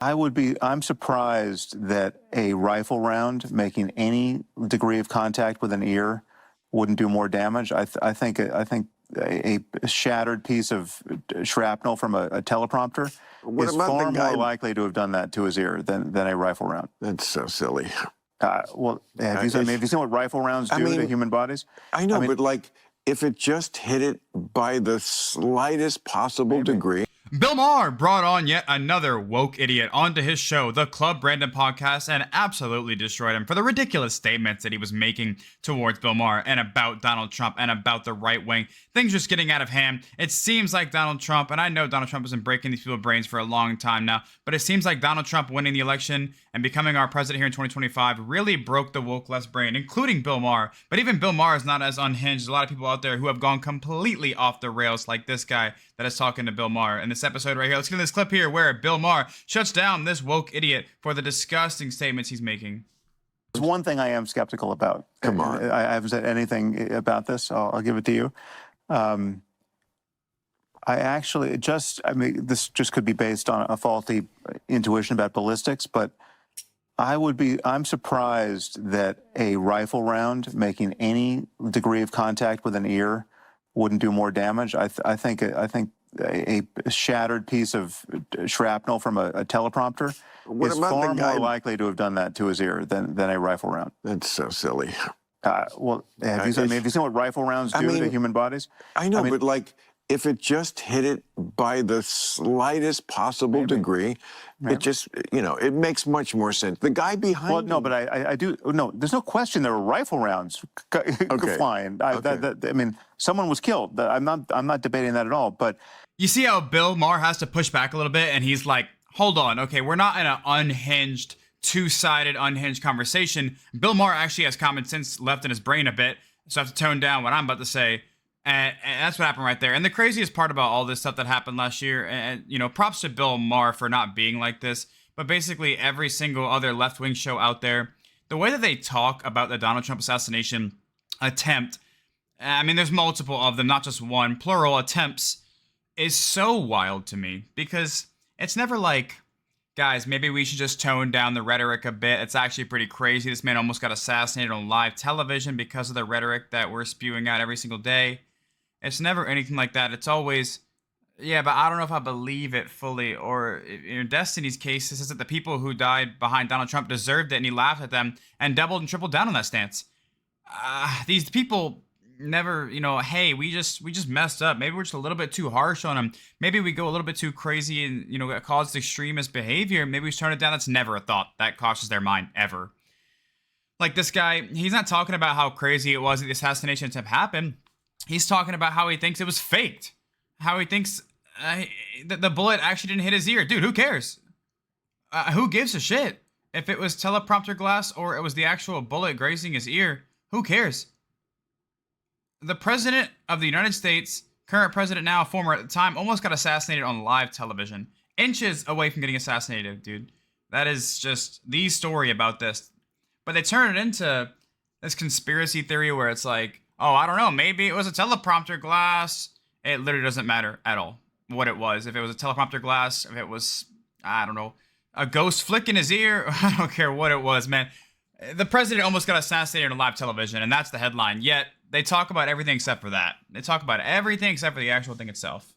I'm surprised that a rifle round making any degree of contact with an ear wouldn't do more damage. I think a shattered piece of shrapnel from a teleprompter is far more likely to have done that to his ear than a rifle round. That's so silly. Well, have you seen what rifle rounds do to human bodies? I know, but like, if it just hit it by the slightest possible degree. Bill Maher brought on yet another woke idiot onto his show, the Club Brandon podcast, and absolutely destroyed him for the ridiculous statements that he was making towards Bill Maher and about Donald Trump and about the right wing. Things just getting out of hand. It seems like Donald Trump, and I know Donald Trump has been breaking these people's brains for a long time now, but it seems like Donald Trump winning the election and becoming our president here in 2025 really broke the woke left's brain, including Bill Maher. But even Bill Maher is not as unhinged. There's a lot of people out there who have gone completely off the rails, like this guy that is talking to Bill Maher in this episode right here. Let's get to this clip here where Bill Maher shuts down this woke idiot for the disgusting statements he's making. There's one thing I am skeptical about. Come on. I haven't said anything about this. I'll give it to you. This just could be based on a faulty intuition about ballistics, but I'm surprised that a rifle round making any degree of contact with an ear wouldn't do more damage. I think a shattered piece of shrapnel from a teleprompter is far more likely to have done that to his ear than a rifle round. That's so silly. Well, have you seen what rifle rounds do to human bodies? I know, but like, if it just hit it by the slightest possible degree, it just, it makes much more sense. The guy behind Well, no, but I do, no, there's no question there were rifle rounds flying. I mean, someone was killed. I'm not debating that at all, but. You see how Bill Maher has to push back a little bit, and he's like, hold on, okay, we're not in an unhinged, two-sided, unhinged conversation. Bill Maher actually has common sense left in his brain a bit, so I have to tone down what I'm about to say. And that's what happened right there. And the craziest part about all this stuff that happened last year, and props to Bill Maher for not being like this, but basically every single other left-wing show out there, the way that they talk about the Donald Trump assassination attempt, I mean, there's multiple of them, not just one, plural attempts, is so wild to me, because it's never like, guys, maybe we should just tone down the rhetoric a bit. It's actually pretty crazy. This man almost got assassinated on live television because of the rhetoric that we're spewing out every single day. It's never anything like that. It's always, yeah, but I don't know if I believe it fully. Or in Destiny's case, it says that the people who died behind Donald Trump deserved it, and he laughed at them and doubled and tripled down on that stance. These people never, hey, we just messed up. Maybe we're just a little bit too harsh on him. Maybe we go a little bit too crazy and, caused extremist behavior. Maybe we turn it down. That's never a thought that crosses their mind, ever. Like this guy, he's not talking about how crazy it was that the assassination attempt happened. He's talking about how he thinks it was faked. How he thinks that the bullet actually didn't hit his ear. Dude, who cares? Who gives a shit? If it was teleprompter glass or it was the actual bullet grazing his ear, who cares? The president of the United States, current president now, former at the time, almost got assassinated on live television. Inches away from getting assassinated, dude. That is just the story about this. But they turn it into this conspiracy theory where it's like, oh, I don't know, maybe it was a teleprompter glass. It literally doesn't matter at all what it was. If it was a teleprompter glass, if it was, I don't know, a ghost flick in his ear, I don't care what it was, man. The president almost got assassinated on live television, and that's the headline. Yet, they talk about everything except for that. They talk about everything except for the actual thing itself.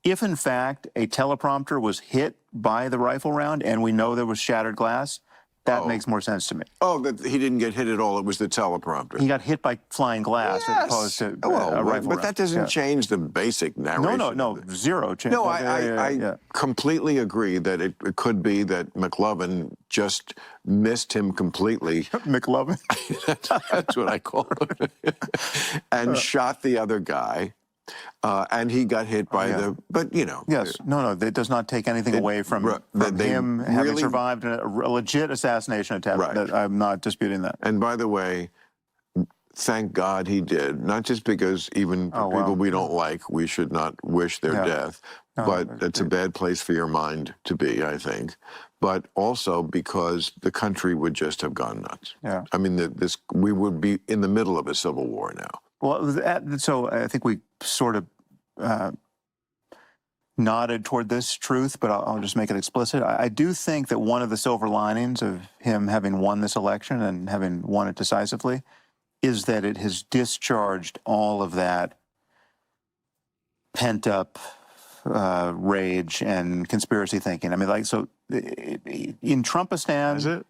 If in fact a teleprompter was hit by the rifle round and we know there was shattered glass, that makes more sense to me. Oh, that he didn't get hit at all. It was the teleprompter. He got hit by flying glass as opposed to a rifle round. But that doesn't change the basic narration. No, zero change. No, I completely agree that it could be that McLovin just missed him completely. McLovin? That's what I call him. And shot the other guy. And he got hit by Yes, no, that does not take anything away from him having survived a legit assassination attempt. Right. I'm not disputing that. And by the way, thank God he did. Not just because even people we don't like, we should not wish their death, but it's a bad place for your mind to be, I think. But also because the country would just have gone nuts. Yeah. I mean, we would be in the middle of a civil war now. Well, so I think we sort of nodded toward this truth, but I'll just make it explicit. I do think that one of the silver linings of him having won this election and having won it decisively is that it has discharged all of that pent-up rage and conspiracy thinking. I mean, like, so in Trumpistan, is it?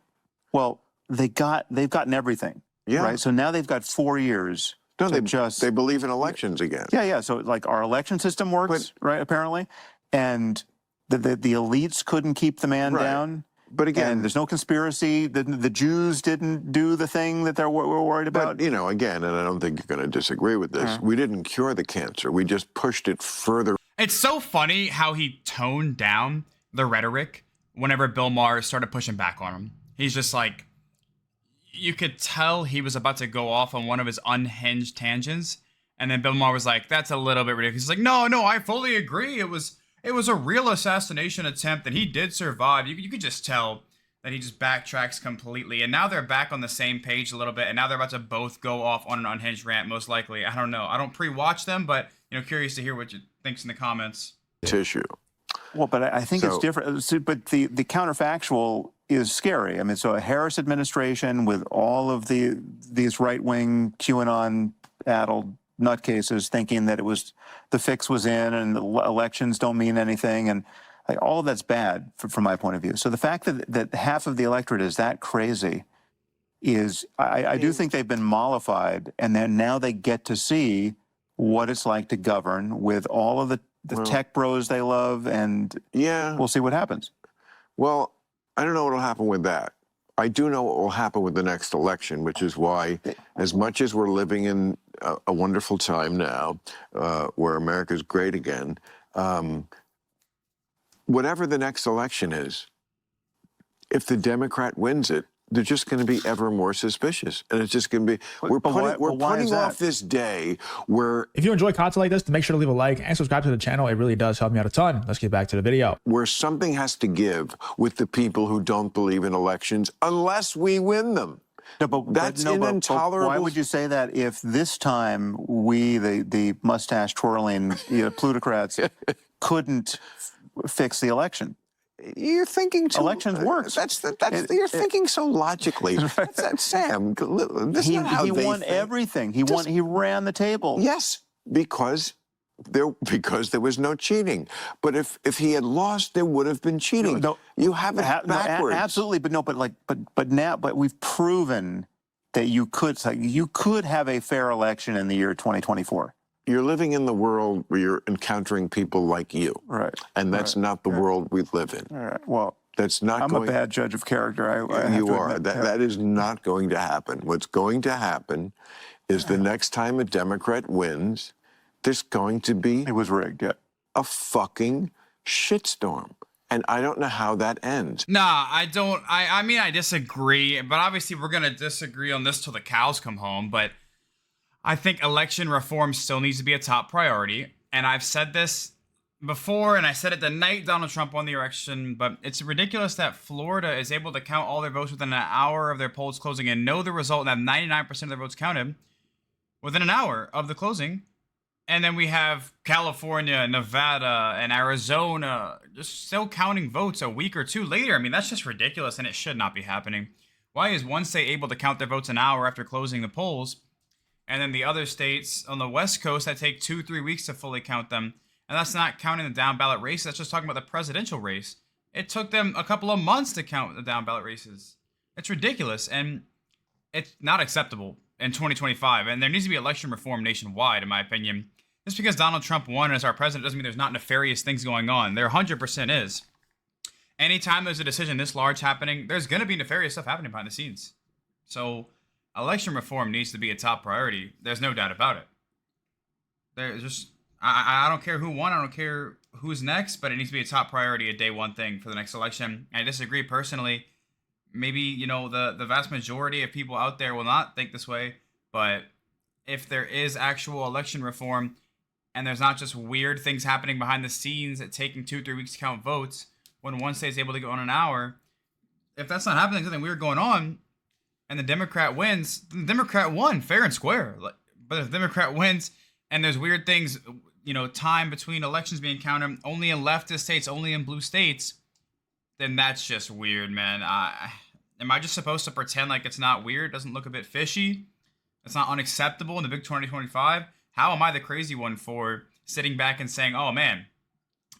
Well, they've gotten everything, right? So now they've got 4 years. No, they believe in elections again. Yeah. So like our election system works, right? Apparently, and the elites couldn't keep the man down. But again, and there's no conspiracy. The Jews didn't do the thing that we're worried about. But, you know, again, and I don't think you're going to disagree with this, we didn't cure the cancer. We just pushed it further. It's so funny how he toned down the rhetoric whenever Bill Maher started pushing back on him. He's just like, you could tell he was about to go off on one of his unhinged tangents. And then Bill Maher was like, that's a little bit ridiculous. He's like, no, I fully agree. It was a real assassination attempt, and he did survive. You could just tell that he just backtracks completely. And now they're back on the same page a little bit, and now they're about to both go off on an unhinged rant, most likely. I don't know. I don't pre-watch them, but, you know, curious to hear what you thinks in the comments. Tissue. Well, but I think it's different. But the counterfactual is scary. I mean, so a Harris administration with all of these right-wing QAnon-addled nutcases thinking that the fix was in and the elections don't mean anything, and like, all of that's bad from my point of view. So the fact that half of the electorate is that crazy is, I do think they've been mollified, and then now they get to see what it's like to govern with all of the tech bros they love, and we'll see what happens. Well, I don't know what will happen with that. I do know what will happen with the next election, which is why, as much as we're living in a wonderful time now, where America's great again, whatever the next election is, if the Democrat wins it, they're just going to be ever more suspicious. And it's just going to be, we're putting off this day where... If you enjoy content like this, make sure to leave a like and subscribe to the channel. It really does help me out a ton. Let's get back to the video. Where something has to give with the people who don't believe in elections unless we win them. No, but that's intolerable. Why would you say that if this time we, the mustache twirling plutocrats, couldn't fix the election? You're thinking too... Elections work. You're thinking so logically. Sam, this is not how he they won think. everything. He ran the table. Yes, because there was no cheating. But if he had lost, there would have been cheating. No, you have it backwards. Absolutely, but we've proven that you could have a fair election in the year 2024. You're living in the world where you're encountering people like you. Right. And that's not the world we live in. All right. Well, that's not I'm a bad judge of character. You are. That is not going to happen. What's going to happen is the next time a Democrat wins, there's going to be... It was rigged, a fucking shitstorm. And I don't know how that ends. Nah, I don't. I mean, I disagree. But obviously, we're going to disagree on this till the cows come home. But I think election reform still needs to be a top priority. And I've said this before, and I said it the night Donald Trump won the election, but it's ridiculous that Florida is able to count all their votes within an hour of their polls closing and know the result and have 99% of their votes counted within an hour of the closing. And then we have California, Nevada, and Arizona just still counting votes a week or two later. I mean, that's just ridiculous, and it should not be happening. Why is one state able to count their votes an hour after closing the polls, and then the other states on the West Coast that take 2-3 weeks to fully count them? And that's not counting the down ballot races. That's just talking about the presidential race. It took them a couple of months to count the down ballot races. It's ridiculous, and it's not acceptable in 2025. And there needs to be election reform nationwide, in my opinion. Just because Donald Trump won as our president doesn't mean there's not nefarious things going on. There 100% is. Anytime there's a decision this large happening, there's going to be nefarious stuff happening behind the scenes. So election reform needs to be a top priority. There's no doubt about it. There's just, I don't care who won. I don't care who's next, but it needs to be a top priority, a day one thing for the next election. And I disagree personally. Maybe, you know, the vast majority of people out there will not think this way. But if there is actual election reform, and there's not just weird things happening behind the scenes at taking 2-3 weeks to count votes when one state is able to go in an hour, if that's not happening, something weird going on, and the Democrat wins, the Democrat won fair and square. But if the Democrat wins and there's weird things time between elections being counted only in leftist states, only in blue states, then that's just weird, man. Am I just supposed to pretend like it's not weird? Doesn't look a bit fishy? It's not unacceptable in the big 2025? How am I the crazy one for sitting back and saying, oh man,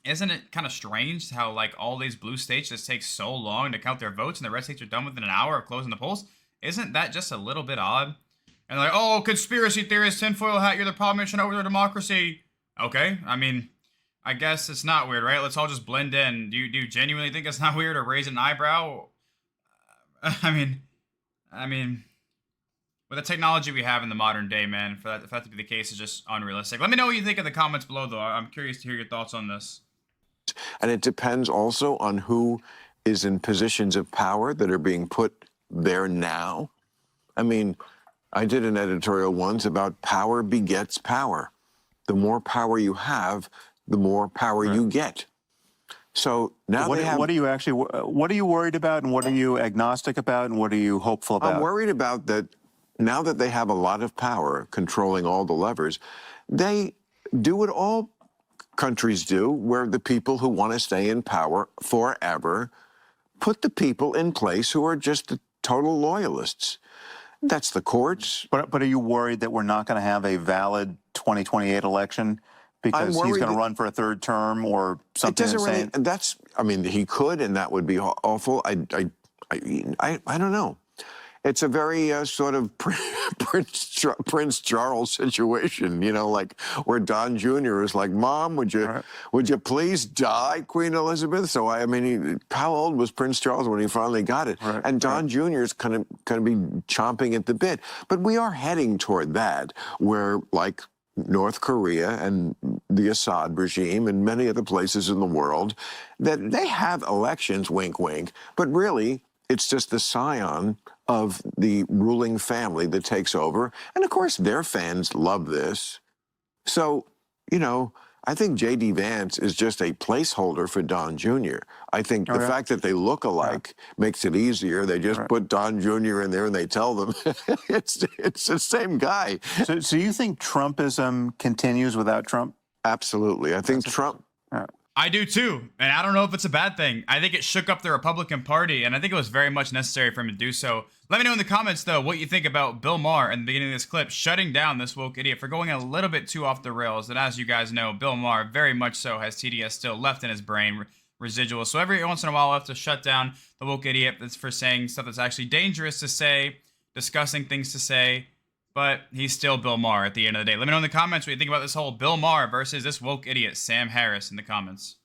isn't it kind of strange how like all these blue states just take so long to count their votes and the red states are done within an hour of closing the polls? Isn't that just a little bit odd? And like, oh, conspiracy theorist, tinfoil hat, you're the problem, you're trying to overthrow democracy. Okay, I mean, I guess it's not weird, right? Let's all just blend in. Do you genuinely think it's not weird or raise an eyebrow? I mean, with the technology we have in the modern day, man, for that to be the case is just unrealistic. Let me know what you think in the comments below, though. I'm curious to hear your thoughts on this. And it depends also on who is in positions of power that are being put there now. I mean, I did an editorial once about power begets power. The more power you have, the more power you get. So now what are you worried about, and what are you agnostic about, and what are you hopeful about? I'm worried about that now that they have a lot of power controlling all the levers, they do what all countries do, where the people who want to stay in power forever put the people in place who are just the total loyalists. That's the courts. But are you worried that we're not going to have a valid 2028 election because he's going to run for a third term or something? It doesn't really. That's. I mean, he could, and that would be awful. I don't know. It's a very sort of Prince Charles situation, like where Don Jr. is like, "Mom, would you please die, Queen Elizabeth?" So I mean, how old was Prince Charles when he finally got it? Right. And Don Jr. is kind of be chomping at the bit. But we are heading toward that, where like North Korea and the Assad regime and many other places in the world, that they have elections, wink, wink, but really it's just the scion of the ruling family that takes over. And of course, their fans love this. So, I think J.D. Vance is just a placeholder for Don Jr. I think the fact that they look alike makes it easier. They just put Don Jr. in there and they tell them it's the same guy. So you think Trumpism continues without Trump? Absolutely. I think Trump... I do too, and I don't know if it's a bad thing. I think it shook up the Republican Party, and I think it was very much necessary for him to do so. Let me know in the comments, though, what you think about Bill Maher in the beginning of this clip shutting down this woke idiot for going a little bit too off the rails. And as you guys know, Bill Maher very much so has TDS still left in his brain, residual. So every once in a while, I have to shut down the woke idiot that's for saying stuff that's actually dangerous to say, discussing things to say. But he's still Bill Maher at the end of the day. Let me know in the comments what you think about this whole Bill Maher versus this woke idiot, Sam Harris, in the comments.